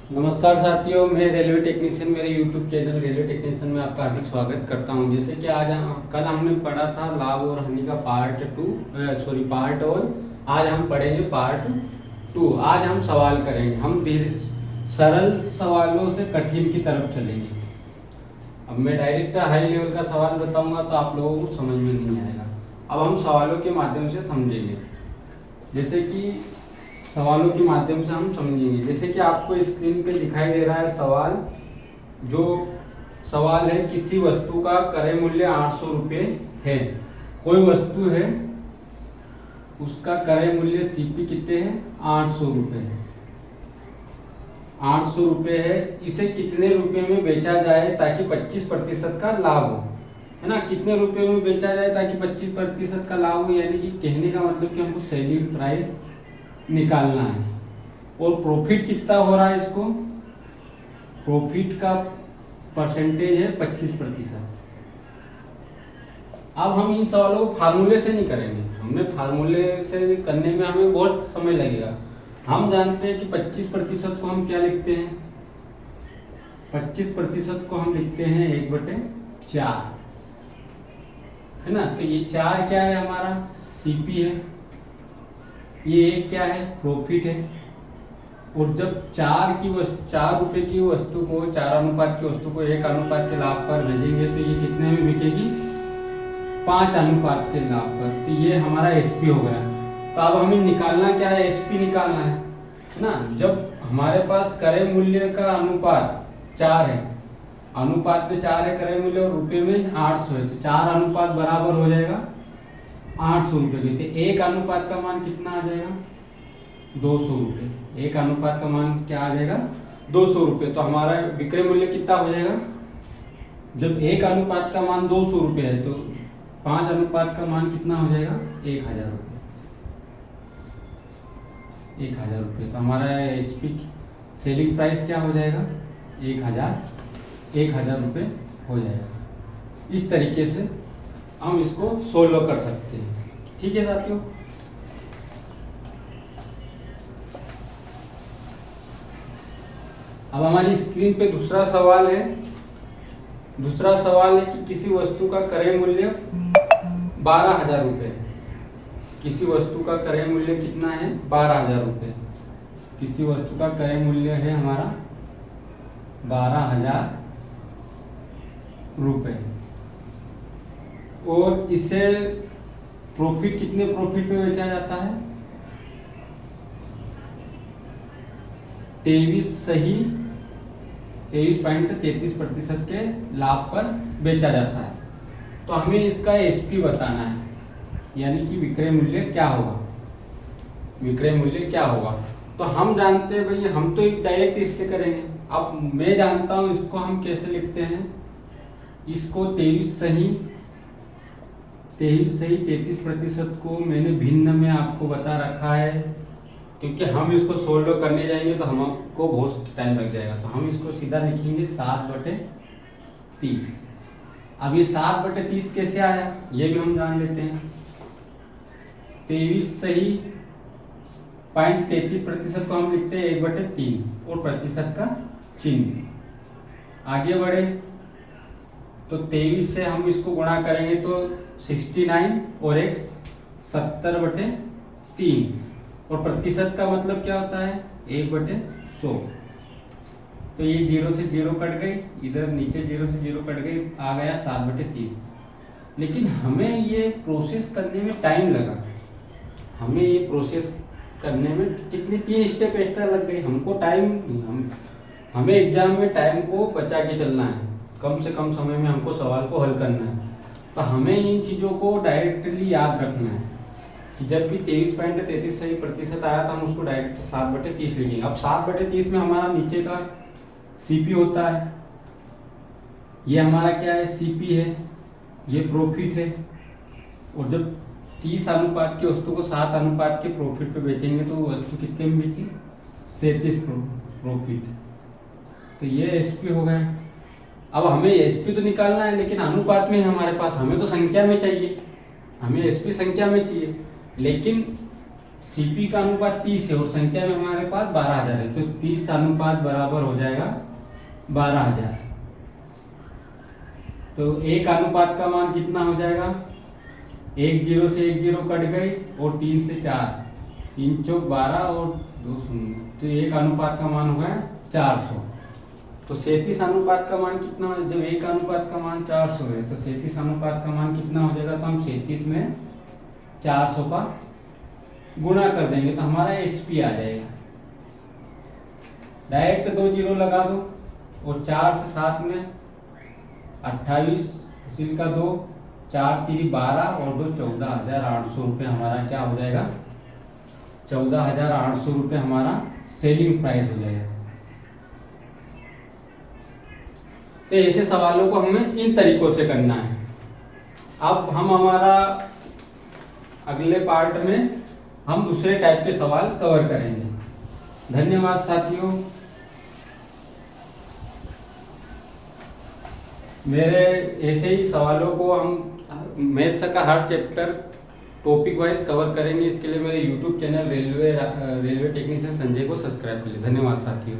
नमस्कार साथियों, मैं रेलवे टेक्नीशियन मेरे यूट्यूब चैनल रेलवे टेक्नीशियन में आपका हार्दिक स्वागत करता हूं। जैसे कि कल हमने पढ़ा था लाभ और हानि का पार्ट 1। आज हम पढ़ेंगे पार्ट 2। आज हम सवाल करेंगे। हम धीरे सरल सवालों से कठिन की तरफ चलेंगे। अब मैं डायरेक्ट हाई लेवल का सवाल बताऊंगा तो आप लोगों को समझ में नहीं आएगा। अब हम सवालों के माध्यम से समझेंगे। जैसे कि सवालों के माध्यम से हम समझेंगे। जैसे कि आपको स्क्रीन पे दिखाई दे रहा है सवाल। जो सवाल है, किसी वस्तु का क्रय मूल्य 800 रुपये है। कोई वस्तु है, उसका क्रय मूल्य सीपी कितने हैं? 800 रुपये। 800 रुपये है। इसे कितने रुपए में बेचा जाए ताकि 25% का लाभ हो, है ना। कितने रुपए में बेचा जाए ताकि 25% का लाभ हो, यानी कि कहने का मतलब कि हमको सेलिंग प्राइस निकालना है। और प्रॉफिट कितना हो रहा है इसको? प्रॉफिट का परसेंटेज है 25%। अब हम इन सवालों को फार्मूले से नहीं करेंगे। हमने फार्मूले से करने में हमें बहुत समय लगेगा। हम जानते हैं कि 25% को हम क्या लिखते हैं? 25% को हम लिखते हैं 1/4, है ना। तो ये 4 क्या है? हमारा सीपी है। ये 1 क्या है? प्रॉफिट है। और जब 4 रुपए की वस्तु को 4 अनुपात की वस्तु को 1 अनुपात के लाभ पर भेजेंगे तो ये कितने में बिकेगी? 5 अनुपात के लाभ पर। तो ये हमारा एसपी हो गया। तो अब हमें निकालना क्या है? एसपी निकालना है ना। जब हमारे पास क्रय मूल्य का अनुपात 4 है, अनुपात में 4 है क्रय मूल्य और रुपये में 800 है, तो 4 अनुपात बराबर हो जाएगा 800 रुपये के। तो 1 अनुपात का मान कितना आ जाएगा? 200 रुपये। 1 अनुपात का मान क्या आ जाएगा? 200 रुपये। तो हमारा विक्रय मूल्य कितना हो जाएगा? जब 1 अनुपात का मान 200 रुपये है तो 5 अनुपात का मान कितना हो जाएगा? 1000 रुपये। 1000 रुपये। तो हमारा एसपी सेलिंग प्राइस क्या हो जाएगा? 1000 रुपये हो जाएगा। इस तरीके से हम इसको सोल्व कर सकते हैं। ठीक है साथियों। अब हमारी स्क्रीन पे दूसरा सवाल है। दूसरा सवाल है कि किसी वस्तु का क्रय मूल्य 12,000 रुपये। किसी वस्तु का क्रय मूल्य कितना है? 12,000 रुपये। किसी वस्तु का क्रय मूल्य है हमारा 12,000 रुपये। और इसे प्रॉफिट कितने प्रॉफिट में बेचा जाता है? 23.33% के लाभ पर बेचा जाता है। तो हमें इसका एसपी बताना है, यानी कि विक्रय मूल्य क्या होगा। विक्रय मूल्य क्या होगा? तो हम जानते हैं भाई, हम तो डायरेक्ट इससे करेंगे। अब मैं जानता हूं इसको हम कैसे लिखते हैं। इसको 33% को मैंने भिन्न में आपको बता रखा है, क्योंकि हम इसको सोल्व करने जाएंगे तो हमको बहुत टाइम लग जाएगा। तो हम इसको सीधा लिखेंगे 7/30। अब ये 7/30 कैसे आया ये भी हम जान लेते हैं। 23.33% को हम लिखते हैं 1/3 और प्रतिशत का चिन्ह। आगे बढ़े तो 23 से हम इसको गुणा करेंगे तो 69 और एक 70/3। और प्रतिशत का मतलब क्या होता है? 1/100। तो ये 0 से 0 कट गई, इधर नीचे 0 से 0 कट गई, आ गया 7/30। लेकिन हमें ये प्रोसेस करने में टाइम लगा। हमें ये प्रोसेस करने में कितनी 3 स्टेप एक्स्ट्रा लग गई। हमको टाइम, हमें एग्जाम में टाइम को बचा के चलना है। कम से कम समय में हमको सवाल को हल करना है। तो हमें इन चीज़ों को डायरेक्टली याद रखना है कि जब भी 23.33 सही प्रतिशत आया था हम उसको डायरेक्ट 7/30 लिखेंगे। अब 7/30 में हमारा नीचे का सीपी होता है। ये हमारा क्या है? सीपी है। ये प्रॉफिट है। और जब 30 अनुपात की वस्तु को 7 अनुपात के प्रॉफिट पे बेचेंगे तो वो वस्तु कितने में बिकी? 37 प्रॉफिट। तो ये एसपी हो गया। अब हमें एसपी तो निकालना है, लेकिन अनुपात में है हमारे पास। हमें तो संख्या में चाहिए, हमें एसपी संख्या में चाहिए। लेकिन सीपी का अनुपात 30 है और संख्या में हमारे पास 12,000 है, तो 30 अनुपात बराबर हो जाएगा 12,000। तो एक अनुपात का मान कितना हो जाएगा, एक जीरो से एक जीरो कट गई और 3 से 4, 3 चौक 12 और 2 शून्य, तो एक अनुपात का मान हो गया 400। तो 37 अनुपात का मान कितना है, जब एक अनुपात का मान 400 है तो 37 अनुपात का मान कितना हो जाएगा, तो हम 37 में 400 का गुणा कर देंगे तो हमारा एसपी आ जाएगा। डायरेक्ट 2 जीरो लगा दो और 4 से 7 में 28, इसी का 2, 4 3 12 और 2 14,800 रुपये हमारा क्या हो जाएगा, 14,800 रुपये हमारा सेलिंग प्राइस हो जाएगा। तो ऐसे सवालों को हमें इन तरीकों से करना है। अब हम हमारा अगले पार्ट में हम दूसरे टाइप के सवाल कवर करेंगे। धन्यवाद साथियों। मेरे ऐसे ही सवालों को हम मैथ्स का हर चैप्टर टॉपिक वाइज कवर करेंगे। इसके लिए मेरे YouTube channel railway technician Sanjay को सब्सक्राइब कर लीजिए। धन्यवाद साथियों।